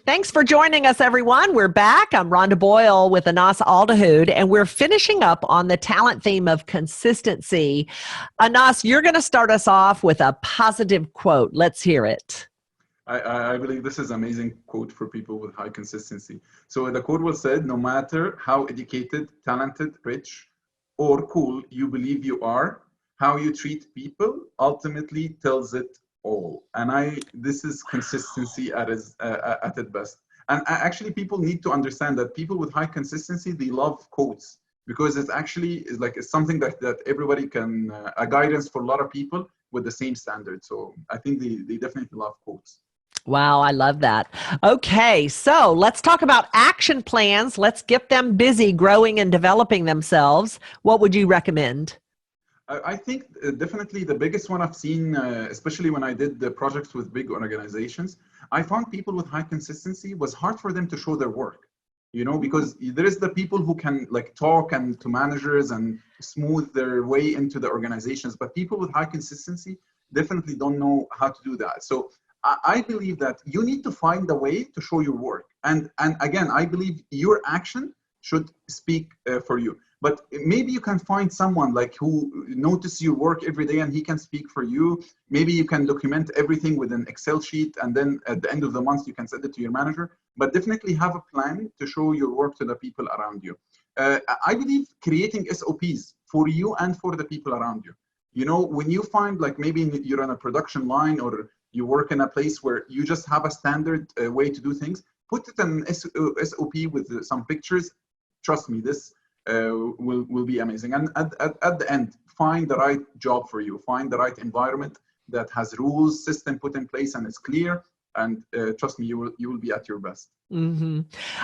Thanks for joining us, everyone. We're back. I'm Rhonda Boyle with Anas Aldahoud, and we're finishing up on the talent theme of consistency. Anas, you're going to start us off with a positive quote. Let's hear it. I believe this is an amazing quote for people with high consistency. So the quote was said, no matter how educated, talented, rich, or cool you believe you are, how you treat people ultimately tells it all. And this is consistency at its best. And actually, people need to understand that people with high consistency, they love quotes because it's something that everybody can, a guidance for a lot of people with the same standard. So I think they definitely love quotes. Wow, I love that. Okay, so let's talk about action plans. Let's get them busy growing and developing themselves. What would you recommend? I think definitely the biggest one I've seen, especially when I did the projects with big organizations, I found people with high consistency was hard for them to show their work, because there is the people who can talk and to managers and smooth their way into the organizations, but people with high consistency definitely don't know how to do that. So I believe that you need to find a way to show your work. And again, I believe your action should speak for you. But maybe you can find someone who notices your work every day and he can speak for you. Maybe you can document everything with an Excel sheet and then at the end of the month you can send it to your manager. But definitely have a plan to show your work to the people around you. I believe creating SOPs for you and for the people around you. When you find maybe you're on a production line or you work in a place where you just have a standard way to do things, put it in SOP with some pictures. Trust me, this will be amazing. And at the end, find the right job for you. Find the right environment that has rules, system put in place, and it's clear. And trust me, you will be at your best. Mm-hmm.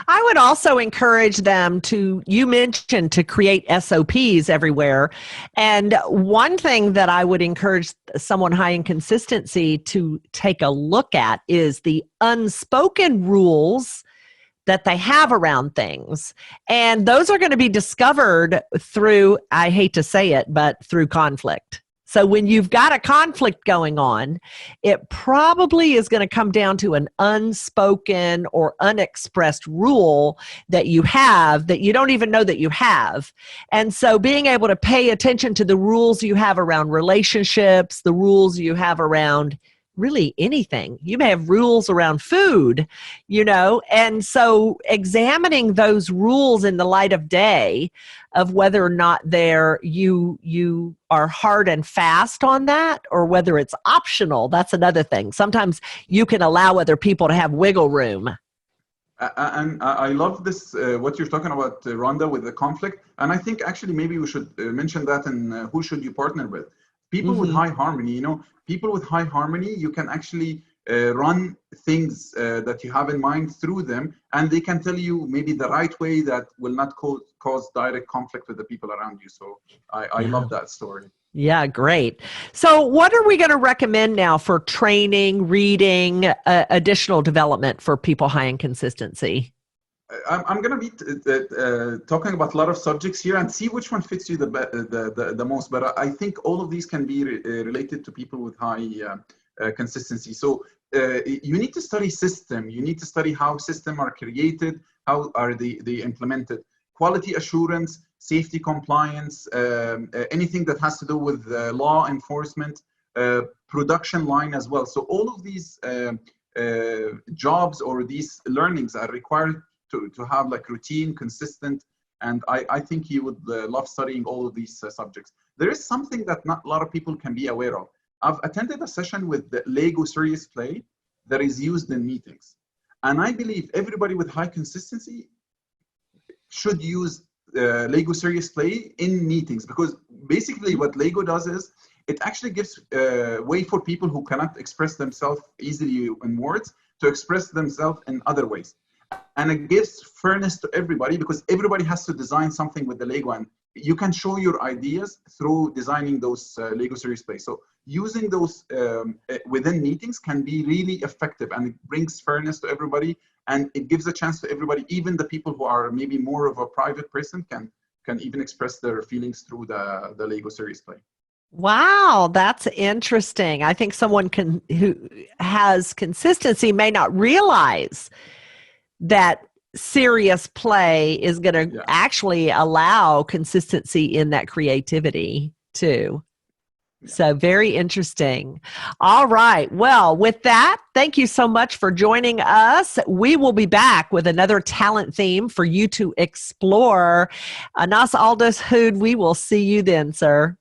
I would also encourage them you mentioned to create SOPs everywhere. And one thing that I would encourage someone high in consistency to take a look at is the unspoken rules that they have around things. And those are going to be discovered through, I hate to say it, but through conflict. So when you've got a conflict going on, it probably is going to come down to an unspoken or unexpressed rule that you have that you don't even know that you have. And so being able to pay attention to the rules you have around relationships, the rules you have around really anything. You may have rules around food, and so examining those rules in the light of day of whether or not you are hard and fast on that or whether it's optional, that's another thing. Sometimes you can allow other people to have wiggle room. And I love this, what you're talking about, Rhonda, with the conflict. And I think actually maybe we should mention that in who should you partner with. People with high harmony, people with high harmony, you can actually run things that you have in mind through them, and they can tell you maybe the right way that will not cause direct conflict with the people around you. So I love that story. Yeah, great. So what are we going to recommend now for training, reading, additional development for people high in consistency? I'm going to be talking about a lot of subjects here and see which one fits you the most. But I think all of these can be related to people with high consistency. So you need to study system. You need to study how systems are created, how are they implemented. Quality assurance, safety compliance, anything that has to do with law enforcement, production line as well. So all of these jobs or these learnings are required to have routine, consistent, and I think you would love studying all of these subjects. There is something that not a lot of people can be aware of. I've attended a session with the Lego serious play that is used in meetings. And I believe everybody with high consistency should use Lego serious play in meetings, because basically what Lego does is it actually gives way for people who cannot express themselves easily in words to express themselves in other ways. And it gives fairness to everybody because everybody has to design something with the Lego, and you can show your ideas through designing those Lego series plays. So using those within meetings can be really effective, and it brings fairness to everybody, and it gives a chance to everybody, even the people who are maybe more of a private person can even express their feelings through the Lego series play. Wow, that's interesting. I think someone who has consistency may not realize that serious play is going to actually allow consistency in that creativity too. So very interesting. All right. Well, with that, thank you so much for joining us. We will be back with another talent theme for you to explore. Anas Aldahoud, we will see you then, sir.